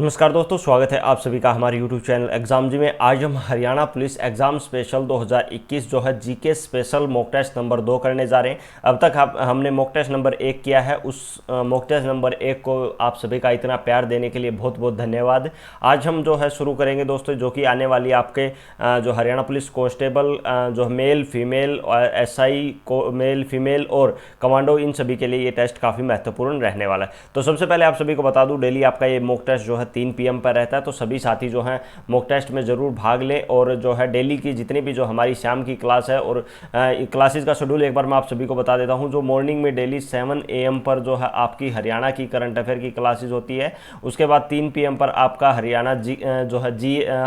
नमस्कार दोस्तों, स्वागत है आप सभी का हमारे YouTube चैनल एग्जाम जी में। आज हम हरियाणा पुलिस एग्जाम स्पेशल 2021 जो है GK special mock test number 2 करने जा रहे हैं। अब तक हमने मॉक टेस्ट नंबर 1 किया है। उस मॉक टेस्ट नंबर 1 को आप सभी का इतना प्यार देने के लिए बहुत बहुत धन्यवाद। आज हम जो है शुरू करेंगे दोस्तों, जो कि आने वाली आपके जो हरियाणा पुलिस कांस्टेबल जो मेल फीमेल SI को मेल फीमेल और कमांडो, इन सभी के लिए ये टेस्ट काफ़ी महत्वपूर्ण रहने वाला है। तो सबसे पहले आप सभी को बता दूं, डेली आपका ये मॉक टेस्ट जो है 3 PM पर रहता है। तो सभी साथी जो हैं मॉक टेस्ट में ज़रूर भाग लें। और जो है डेली की जितनी भी जो हमारी शाम की क्लास है और क्लासेस का शेड्यूल एक बार मैं आप सभी को बता देता हूं। जो मॉर्निंग में डेली 7 AM पर जो है आपकी हरियाणा की करंट अफेयर की क्लासेस होती है। उसके बाद 3 PM पर आपका Haryana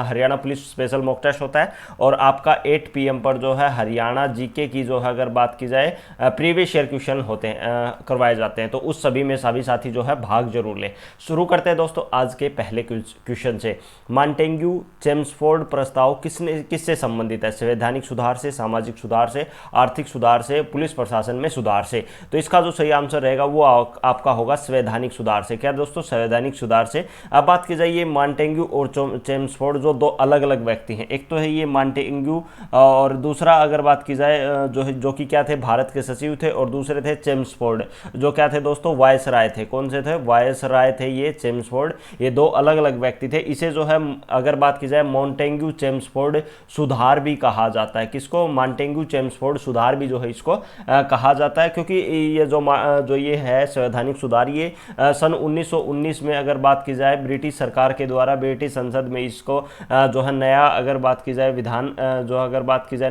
Haryana police special mock test होता है। और आपका 8 PM पर जो है हरियाणा जीके की जो है अगर बात की जाए प्रीवियस ईयर क्वेश्चन होते हैं, करवाए जाते हैं। तो उस सभी में सभी साथी जो है भाग जरूर लें। शुरू करते हैं दोस्तों आज के पहले क्वेश्चन से। मॉन्टेग्यू चेम्सफोर्ड प्रस्ताव किससे संबंधित है? संवैधानिक सुधार से, सामाजिक सुधार से, आर्थिक सुधार से, पुलिस प्रशासन में सुधार से? तो इसका जो सही आंसर रहेगा वो आपका होगा संवैधानिक सुधार से। क्या दोस्तों? संवैधानिक सुधार से। अब बात की जाए ये मॉन्टेग्यू और चेम्सफोर्ड जो दो अलग अलग व्यक्ति हैं, एक तो है ये मॉन्टेग्यू और दूसरा अगर बात की जाए जो कि क्या थे, भारत के सचिव थे। और दूसरे थे चेम्सफोर्ड जो क्या थे दोस्तों, वायसराय थे। कौन से थे? वायसराय थे ये चेम्सफोर्ड। ये दो अलग अलग व्यक्ति थे। इसे जो है अगर बात की जाए मॉन्टेग्यू चेम्सफोर्ड सुधार भी कहा जाता है। किसको? मॉन्टेग्यू चेम्सफोर्ड सुधार भी जो है इसको कहा जाता है। क्योंकि ये जो ये है संवैधानिक सुधार, ये सन 1919 में अगर बात की जाए ब्रिटिश सरकार के द्वारा ब्रिटिश संसद में इसको जो है नया अगर बात की जाए विधान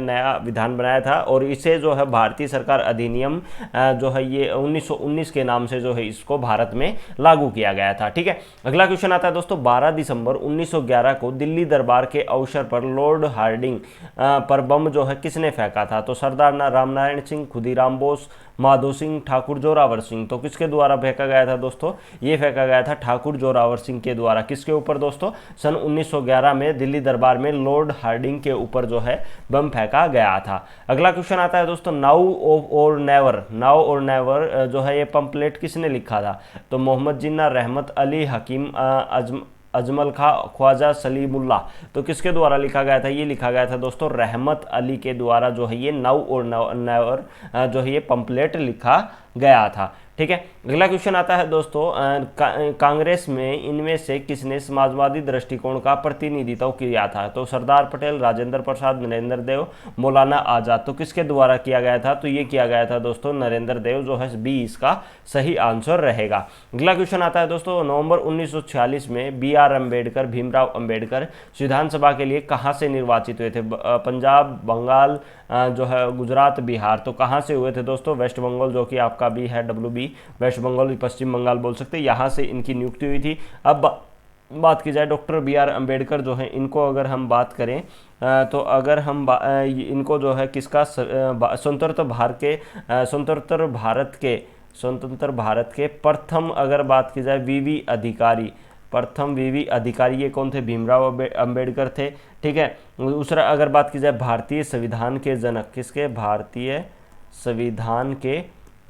नया विधान बनाया था। और इसे जो है भारतीय सरकार अधिनियम जो है ये 1919 के नाम से जो है इसको भारत में लागू किया गया था। ठीक है, अगला क्वेश्चन आता है दोस्तों। 12 दिसंबर 1911 को दिल्ली दरबार के अवसर पर लॉर्ड हार्डिंग पर बम जो है किसने फेंका था? तो सरदार रामनारायण सिंह, खुदीराम बोस, माधो सिंह, ठाकुर जोरावर सिंह। तो किसके द्वारा फेंका गया था दोस्तों? ये फेंका गया था ठाकुर जोरावर सिंह के द्वारा। किसके ऊपर दोस्तों? सन 1911 में दिल्ली दरबार में लॉर्ड हार्डिंग के ऊपर जो है बम फेंका गया था। अगला क्वेश्चन आता है दोस्तों। नाउ और नेवर जो है ये पंपलेट किसने लिखा था? तो मोहम्मद जिन्ना, रहमत अली, हकीम अजमल खां, ख्वाजा सलीमुल्लाह। तो किसके द्वारा लिखा गया था? ये लिखा गया था दोस्तों रहमत अली के द्वारा जो है ये नाउ और नेवर जो है ये पंपलेट लिखा गया था। ठीक है, अगला क्वेश्चन आता है दोस्तों। कांग्रेस में इनमें से किसने समाजवादी दृष्टिकोण का प्रतिनिधित्व किया था? तो सरदार पटेल, राजेंद्र प्रसाद, नरेंद्र देव, मौलाना आजाद। तो किसके द्वारा किया गया था? तो ये किया गया था दोस्तों नरेंद्र देव, जो है बी इसका सही आंसर रहेगा। अगला क्वेश्चन आता है दोस्तों। नवंबर 1946 में BR अम्बेडकर, भीमराव अम्बेडकर विधानसभा के लिए कहाँ से निर्वाचित हुए थे? पंजाब, बंगाल, जो है गुजरात, बिहार। तो कहाँ से हुए थे दोस्तों? वेस्ट बंगाल, जो कि आपका भी है WB, वेस्ट बंगाल, पश्चिम बंगाल बोल सकते हैं। यहाँ से इनकी नियुक्ति हुई थी। अब बात की जाए डॉक्टर BR अम्बेडकर जो है इनको अगर हम बात करें तो अगर हम इनको जो है किसका स्वतंत्र भारत के प्रथम अगर बात की जाए प्रथम VV अधिकारी ये कौन थे? भीमराव अम्बेडकर थे। ठीक है, दूसरा अगर बात की जाए भारतीय संविधान के जनक, किसके? भारतीय संविधान के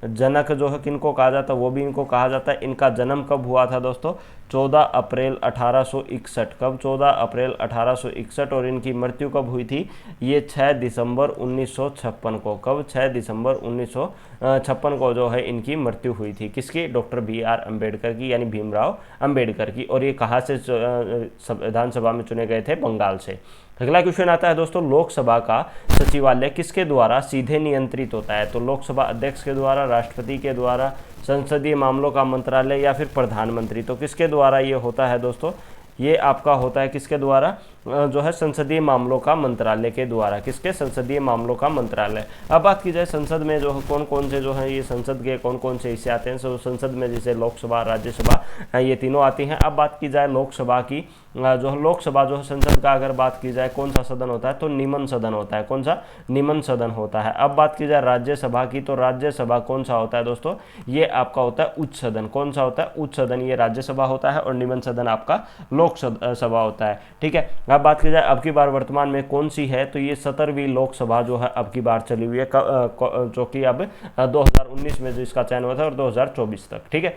जनक जो है किनको कहा जाता है? वो भी इनको कहा जाता है। इनका जन्म कब हुआ था दोस्तों? 14 अप्रैल 1861। कब? 14 अप्रैल 1861। और इनकी मृत्यु कब हुई थी? ये 6 दिसंबर 1956 को। कब? 6 दिसंबर 1956 को जो है इनकी मृत्यु हुई थी। किसकी? डॉक्टर BR अम्बेडकर की, यानी भीमराव अम्बेडकर की। और ये कहाँ से विधानसभा में चुने गए थे? बंगाल से। अगला क्वेश्चन आता है दोस्तों। लोकसभा का सचिवालय किसके द्वारा सीधे नियंत्रित होता है? तो लोकसभा अध्यक्ष के द्वारा, राष्ट्रपति के द्वारा, संसदीय मामलों का मंत्रालय या फिर प्रधानमंत्री। तो किसके द्वारा ये होता है दोस्तों? ये आपका होता है किसके द्वारा? जो है संसदीय मामलों का मंत्रालय के द्वारा। किसके? संसदीय मामलों का मंत्रालय। अब बात की जाए संसद में जो है कौन कौन से जो है ये संसद के कौन कौन से हिस्से आते हैं? संसद में जैसे लोकसभा, राज्यसभा, ये तीनों आती हैं। अब बात की जाए लोकसभा की, लोकसभा जो है संसद का अगर बात की जाए कौन सा सदन होता है? तो निम्न सदन होता है। कौन सा? निम्न सदन होता है। अब बात की जाए राज्यसभा की, तो राज्यसभा कौन सा होता है दोस्तों? ये आपका होता है उच्च सदन। कौन सा होता है? उच्च सदन। ये राज्यसभा होता है और निम्न सदन आपका लोकसभा होता है। ठीक है, अब बात की जाए अब की बार वर्तमान में कौन सी है? तो ये 17वीं लोकसभा जो है अब की बार चली हुई है, जो कि अब 2019 में जो इसका चयन हुआ था और 2024 तक। ठीक है,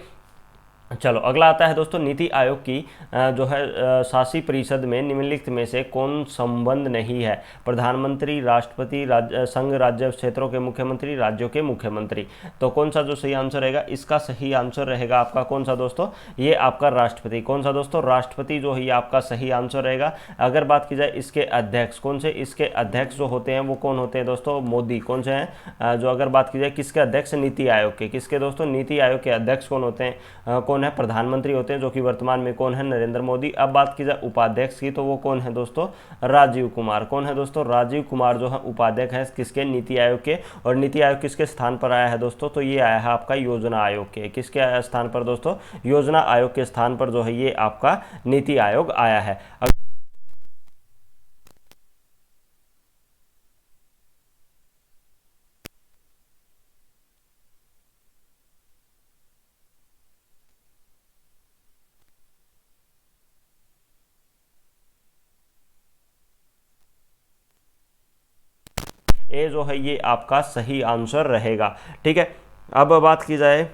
चलो अगला आता है दोस्तों, नीति आयोग की जो है शासी परिषद में निम्नलिखित में से कौन संबंध नहीं है? प्रधानमंत्री, राष्ट्रपति, संघ राज्य क्षेत्रों के मुख्यमंत्री, राज्यों के मुख्यमंत्री। तो कौन सा जो सही आंसर रहेगा, इसका सही आंसर रहेगा आपका कौन सा दोस्तों, ये आपका राष्ट्रपति। कौन सा दोस्तों, राष्ट्रपति जो है ये आपका सही आंसर रहेगा। अगर बात की जाए इसके अध्यक्ष, कौन से इसके अध्यक्ष जो होते हैं वो कौन होते हैं दोस्तों, मोदी। कौन से हैं जो अगर बात की जाए किसके अध्यक्ष, नीति आयोग के। किसके दोस्तों, नीति आयोग के अध्यक्ष कौन होते हैं, कौन है, प्रधानमंत्री होते हैं, जो कि वर्तमान में कौन है, नरेंद्र मोदी। अब बात की जाए उपाध्यक्ष की, तो वो कौन है दोस्तों, राजीव कुमार। कौन है दोस्तों, राजीव कुमार जो है उपाध्यक्ष है किसके, नीति आयोग के। और नीति आयोग किसके स्थान पर आया है दोस्तों, तो ये आया है आपका योजना आयोग के। किसके स्थान पर दोस्तों, योजना आयोग के स्थान पर जो है ये आपका नीति आयोग आया है। ए जो है ये आपका सही आंसर रहेगा। ठीक है, अब बात की जाए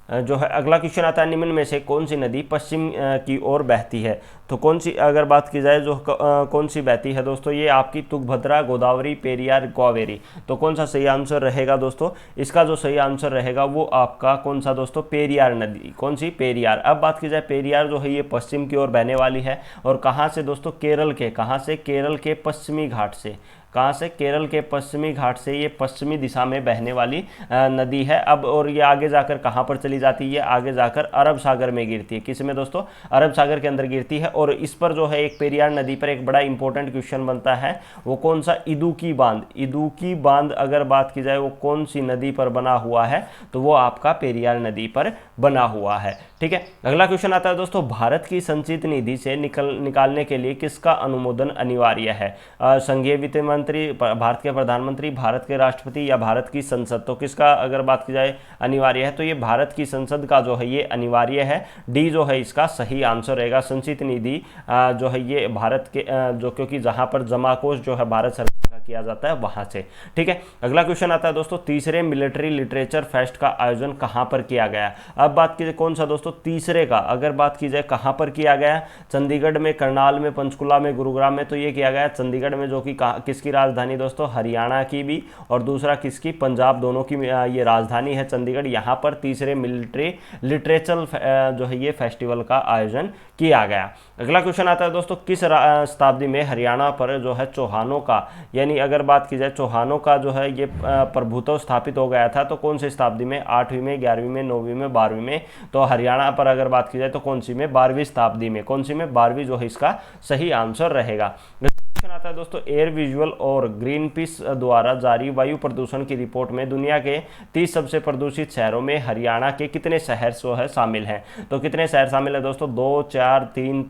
जो है अगला क्वेश्चन आता है, निम्न में से कौन सी नदी पश्चिम की ओर बहती है? तो कौन सी अगर बात की जाए जो कौन सी बहती है दोस्तों, ये आपकी तुंगभद्रा, गोदावरी, पेरियार, कावेरी। तो कौन सा सही आंसर रहेगा दोस्तों, इसका जो सही आंसर रहेगा वो आपका कौन सा दोस्तों, पेरियार नदी। कौन सी, पेरियार। अब बात की जाए पेरियार जो है ये पश्चिम की ओर बहने वाली है, और कहाँ से दोस्तों, केरल के। कहाँ से, केरल के पश्चिमी घाट से। कहाँ से, केरल के पश्चिमी घाट से ये पश्चिमी दिशा में बहने वाली नदी है। अब और ये आगे जाकर कहाँ पर चली जाती है, ये आगे जाकर अरब सागर में गिरती है। किस में दोस्तों, अरब सागर के अंदर गिरती है। और इस पर जो है एक पेरियार नदी पर एक बड़ा इंपॉर्टेंट क्वेश्चन बनता है, वो कौन सा, इदुकी बांध। इदुकी बांध अगर बात की जाए वो कौन सी नदी पर बना हुआ है, तो वो आपका पेरियार नदी पर बना हुआ है। ठीक है, अगला क्वेश्चन आता है दोस्तों, भारत की संचित निधि से निकालने के लिए किसका अनुमोदन अनिवार्य है? संघीय वित्त मंत्री, भारत के प्रधानमंत्री, भारत के राष्ट्रपति, या भारत की संसद। तो किसका अगर बात की जाए अनिवार्य है, तो ये भारत की संसद का जो है ये अनिवार्य है। डी जो है इसका सही आंसर रहेगा। संचित निधि जो है ये भारत के जो, क्योंकि जहां पर जमा कोष जो है भारत सरकार का किया जाता है वहां से। ठीक है, अगला क्वेश्चन आता है दोस्तों, तीसरे मिलिट्री लिटरेचर फेस्ट का आयोजन कहां पर किया गया? अब बात की जाए कौन सा दोस्तों, तीसरे का अगर बात की जाए कहां पर किया गया, चंडीगढ़ में, करनाल में, पंचकुला में, गुरुग्राम में। तो ये किया गया चंडीगढ़ में, जो कि किसकी राजधानी दोस्तों, हरियाणा की भी, और दूसरा किसकी, पंजाब, दोनों की ये राजधानी है चंडीगढ़। यहाँ पर तीसरे मिलिट्री लिटरेचर जो है ये फेस्टिवल का आयोजन किया गया। अगला क्वेश्चन आता है दोस्तों, किस शताब्दी में हरियाणा पर जो है चौहानों का, यानी अगर बात की जाए चौहानों का जो है ये प्रभुत्व स्थापित हो गया था? तो कौन सी शताब्दी में, 8वीं में, 11वीं में, 9वीं में, 12वीं में? तो हरियाणा पर अगर बात की जाए तो कौन सी में, 12वीं शताब्दी में। कौन सी में, 12वीं जो है इसका सही आंसर रहेगा। क्वेश्चन आता है दोस्तों, एयर विजुअल और ग्रीन पीस द्वारा जारी वायु प्रदूषण की रिपोर्ट में दुनिया के 30 सबसे प्रदूषित शहरों में हरियाणा के कितने शहर जो है शामिल हैं? तो कितने शहर शामिल है दोस्तों, 2, 4, 3,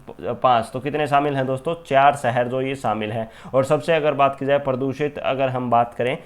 5। तो कितने शामिल हैं दोस्तों, 4 शहर जो ये शामिल हैं। और सबसे अगर बात की जाए प्रदूषित अगर हम बात करें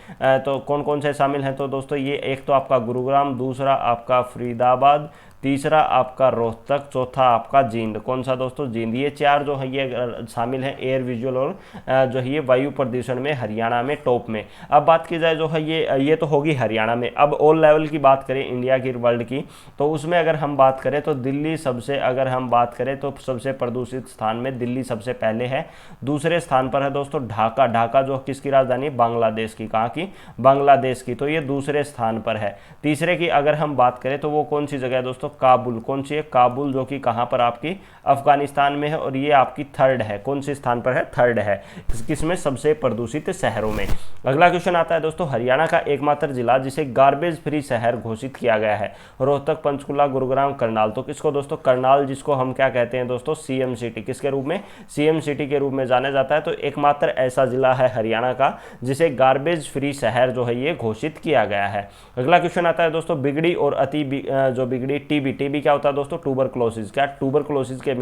तो कौन कौन से शामिल हैं, तो दोस्तों ये एक तो आपका गुरुग्राम, दूसरा आपका फरीदाबाद, तीसरा आपका रोहतक, चौथा आपका जींद। कौन सा दोस्तों, जींद। ये 4 जो है ये शामिल हैं एयर विजुअल और जो है ये वायु प्रदूषण में हरियाणा में टॉप में। अब बात की जाए जो है ये तो होगी हरियाणा में। अब ऑल लेवल की बात करें इंडिया की, वर्ल्ड की, तो उसमें अगर हम बात करें तो दिल्ली सबसे, अगर हम बात करें तो सबसे प्रदूषित स्थान में दिल्ली सबसे पहले है। दूसरे स्थान पर है दोस्तों ढाका। ढाका जो किसकी राजधानी, बांग्लादेश की। कहाँ की, बांग्लादेश की। तो ये दूसरे स्थान पर है। तीसरे की अगर हम बात करें तो वो कौन सी जगह है दोस्तों, काबुल। कौन सी है, काबुल, जो कि कहां पर आपकी, अफगानिस्तान में है। और ये आपकी थर्ड है। कौन से स्थान पर है, थर्ड है किसमें, सबसे प्रदूषित शहरों में। अगला क्वेश्चन आता है दोस्तों, हरियाणा का एकमात्र जिला जिसे गार्बेज फ्री शहर घोषित किया गया है, रोहतक, पंचकुला, गुरुग्राम, करनाल। तो किसको दोस्तों, करनाल, जिसको हम क्या कहते हैं दोस्तों, सीएम सिटी। किसके रूप में, सीएम सिटी के रूप में जाना जाता है। तो एकमात्र ऐसा जिला है हरियाणा का जिसे गार्बेज फ्री शहर जो है ये घोषित किया गया है। अगला क्वेश्चन आता है दोस्तों, बिगड़ी और अति जो बिगड़ी, टीबी। टीबी क्या होता है दोस्तों, ट्यूबरक्लोसिस। क्या, ट्यूबरक्लोसिस के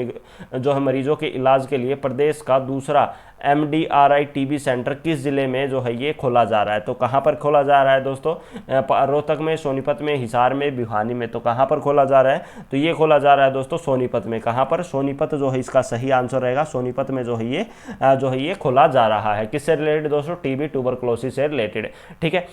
जो है मरीजों के इलाज के लिए प्रदेश का दूसरा MDRI टीबी सेंटर किस जिले में जो है ये खोला जा रहा है? तो कहां पर खोला जा रहा है दोस्तों, रोहतक में, सोनीपत में, हिसार में, भिवानी में। तो कहां पर खोला जा रहा है, तो ये खोला जा रहा है दोस्तों सोनीपत में। कहां पर, सोनीपत जो है इसका सही आंसर रहेगा। सोनीपत में जो है ये खोला जा रहा है। किससे रिलेटेड दोस्तों, टीबी, ट्यूबरक्लोसिस से रिलेटेड। ठीक है,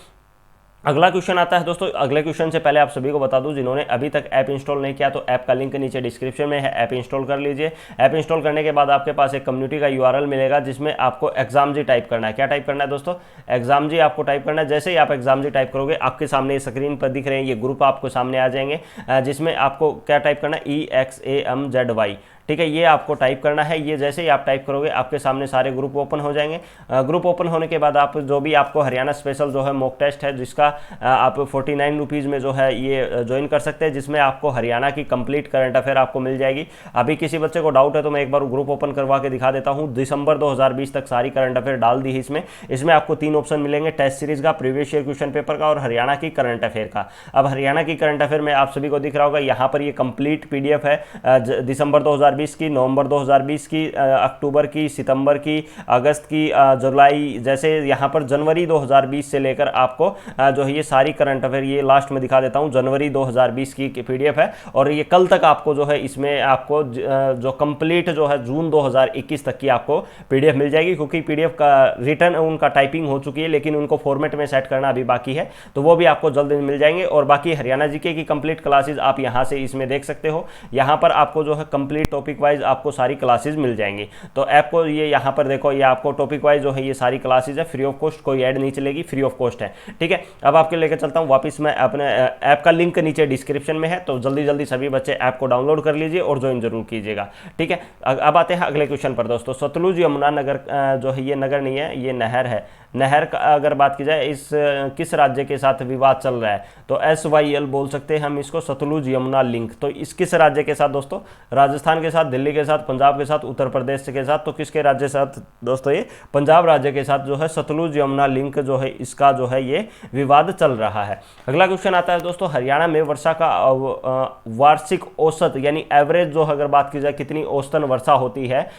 अगला क्वेश्चन आता है दोस्तों। अगले क्वेश्चन से पहले आप सभी को बता दूं, जिन्होंने अभी तक ऐप इंस्टॉल नहीं किया तो ऐप का लिंक नीचे डिस्क्रिप्शन में है, ऐप इंस्टॉल कर लीजिए। ऐप इंस्टॉल करने के बाद आपके पास एक कम्युनिटी का यूआरएल मिलेगा, जिसमें आपको एग्जाम जी टाइप करना है। क्या टाइप करना है दोस्तों? एग्जाम जी आपको टाइप करना है। जैसे ही आप एग्जाम जी टाइप करोगे, आपके सामने स्क्रीन पर दिख रहे हैं ये ग्रुप आपको सामने आ जाएंगे, जिसमें आपको क्या टाइप करना है? EXAMZY, ठीक है, ये आपको टाइप करना है। ये जैसे ही आप टाइप करोगे, आपके सामने सारे ग्रुप ओपन हो जाएंगे। ग्रुप ओपन होने के बाद आप जो भी आपको हरियाणा स्पेशल जो है मॉक टेस्ट है, जिसका आप 49 रुपीज़ में जो है ये ज्वाइन कर सकते हैं, जिसमें आपको हरियाणा की कंप्लीट करंट अफेयर आपको मिल जाएगी। अभी किसी बच्चे को डाउट है तो मैं एक बार ग्रुप ओपन करवा के दिखा देता हूँ। दिसंबर 2020 तक सारी करंट अफेयर डाल दी है इसमें आपको 3 ऑप्शन मिलेंगे, टेस्ट सीरीज का, प्रीवियस ईयर क्वेश्चन पेपर का और हरियाणा की करंट अफेयर का। अब हरियाणा की करंट अफेयर में आप सभी को दिख रहा होगा, यहाँ पर ये कंप्लीट PDF है, दिसंबर 2020 की, नवंबर 2020 की, अक्टूबर की, सितंबर की, अगस्त की, जुलाई, जैसे यहाँ पर जनवरी 2020 से लेकर आपको जो है ये सारी करंट अफेयर, ये लास्ट में दिखा देता हूँ, जनवरी 2020 की PDF है। और ये कल तक आपको जो है इसमें आपको जो कंप्लीट जो है जून 2021 तक की आपको PDF मिल जाएगी, क्योंकि PDF का रिटर्न उनका टाइपिंग हो चुकी है, लेकिन उनको फॉर्मेट में सेट करना अभी बाकी है, तो वो भी आपको जल्द मिल जाएंगे। और बाकी हरियाणा जीके की कंप्लीट क्लासेज आप यहाँ से इसमें देख सकते हो। यहाँ पर आपको जो है कंप्लीट टॉपिक वाइज आपको सारी क्लासेज मिल जाएंगी। तो ऐप को ये यहाँ पर देखो, ये आपको टॉपिक वाइज जो है ये सारी क्लासेज है, फ्री ऑफ कॉस्ट, कोई ऐड नहीं चलेगी, फ्री ऑफ कॉस्ट है, ठीक है। अब आपके लेकर चलता हूँ वापस मैं अपने ऐप का लिंक नीचे डिस्क्रिप्शन में है, तो जल्दी जल्दी सभी बच्चे ऐप को डाउनलोड कर लीजिए और ज्वाइन जरूर कीजिएगा, ठीक है। अब आते हैं अगले क्वेश्चन पर दोस्तों। सतलुज यमुना नगर जो है ये नगर नहीं है, ये नहर है। नहर का अगर बात की जाए, इस किस राज्य के साथ विवाद चल रहा है, तो SYL बोल सकते हैं हम इसको, सतलुज यमुना लिंक। तो इस किस राज्य के साथ दोस्तों? राजस्थान के साथ, दिल्ली के साथ, पंजाब के साथ, उत्तर प्रदेश के साथ। तो किसके राज्य के साथ दोस्तों? ये पंजाब राज्य के साथ जो है सतलुज यमुना लिंक जो है, इसका जो है ये विवाद चल रहा है। अगला क्वेश्चन आता है दोस्तों, हरियाणा में वर्षा का वार्षिक औसत यानी एवरेज जो अगर बात की जाए कितनी औसतन वर्षा होती है,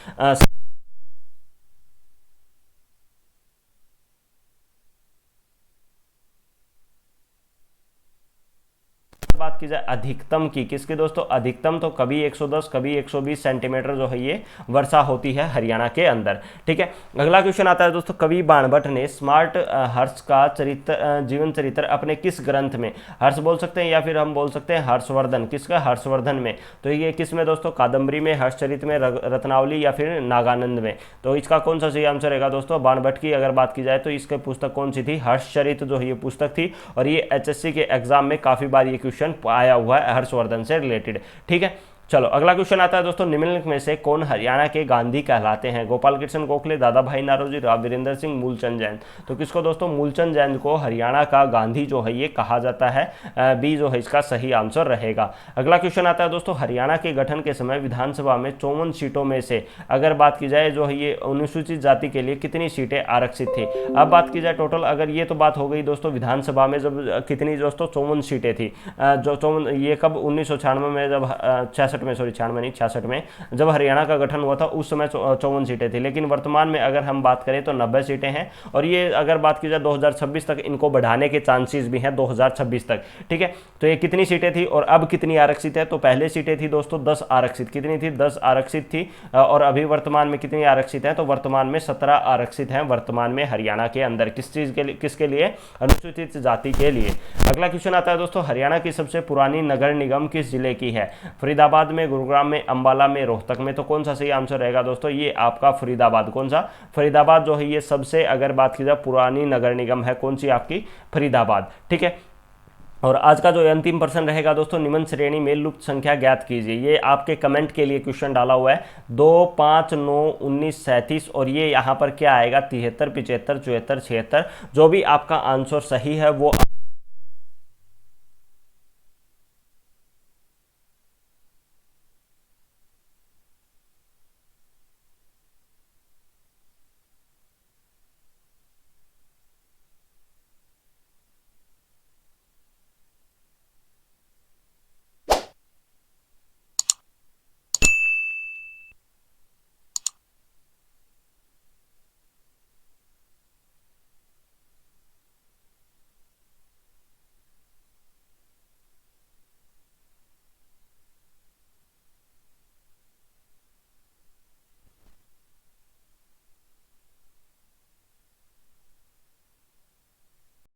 बात की जाए अधिकतम की, किसकी दोस्तों? अधिकतम तो कभी 110 कभी 120 सेंटीमीटर जो है ये वर्षा होती है हरियाणा के अंदर, ठीक है। अगला क्वेश्चन आता है दोस्तों, कवि बाणभट्ट ने स्मार्ट हर्ष का जीवन चरित्र अपने किस ग्रंथ में, हर्ष बोल सकते हैं या फिर हम बोल सकते हैं हर्षवर्धन, किसका? हर्षवर्धन में। तो ये किस में दोस्तों? कादम्बरी में, हर्षचरित में, रत्नावली या फिर नागानंद में। तो इसका कौन सा सही आंसर रहेगा दोस्तों? बाणभट्ट की अगर बात की जाए तो इसकी पुस्तक कौन सी थी? हर्षचरित जो है ये पुस्तक थी, और ये HSC के एग्जाम में काफी बार ये क्वेश्चन आया हुआ है हर्षवर्धन से रिलेटेड, ठीक है। चलो अगला क्वेश्चन आता है दोस्तों, निम्नलिखित में से कौन हरियाणा के गांधी कहलाते हैं? गोपाल कृष्ण गोखले, दादा भाई नारोजी, राव वीरेंद्र सिंह, मूलचंद जैन। तो किसको दोस्तों? मूलचंद जैन को हरियाणा का गांधी जो है ये कहा जाता है। बी जो है इसका सही आंसर रहेगा। अगला क्वेश्चन आता है दोस्तों, हरियाणा के गठन के समय विधानसभा में 54 सीटों में से अगर बात की जाए जो है ये अनुसूचित जाति के लिए कितनी सीटें आरक्षित थी? अब बात की जाए टोटल, अगर ये तो बात हो गई दोस्तों विधानसभा में जब कितनी दोस्तों 54 सीटें थी, जो 54 ये कब 1996 में, जब 66 में जब हरियाणा का गठन हुआ था उस समय 54 सीटें थी। लेकिन वर्तमान में अगर हम बात करें तो 90 सीटें हैं, और ये अगर बात की जाए 2026 तक इनको बढ़ाने के चांसेस भी हैं 2026 तक, ठीक है। तो ये कितनी सीटें थी और अब कितनी आरक्षित है? तो पहले सीटें थी दोस्तों 10 आरक्षित, कितनी थी? 10 आरक्षित थी, और अभी वर्तमान में कितनी आरक्षित है? तो वर्तमान में 17 आरक्षित हैं वर्तमान में हरियाणा के अंदर। किस चीज के लिए? किसके लिए? अनुसूचित जाति के लिए। अगला क्वेश्चन आता है दोस्तों, हरियाणा की सबसे पुरानी नगर निगम किस जिले की है? फरीदाबाद में, गुरुग्राम में, अंबाला में, रोहतक में। तो कौन सा सही आंसर रहेगा दोस्तों? ये आपका फरीदाबाद। कौन सा? फरीदाबाद जो है ये सबसे अगर बात की जाए पुरानी नगर निगम है, कौन सी? आपकी फरीदाबाद, ठीक है। और आज का जो अंतिम प्रश्न रहेगा दोस्तों, निम्न श्रेणी में लुप्त संख्या ज्ञात कीजिए। ये आपके कमेंट के लिए क्वेश्चन डाला हुआ है, 2, 5, 9, 19, 37, और ये यहाँ पर क्या आएगा? 73, 75, 74, 76। जो भी आपका आंसर सही है वो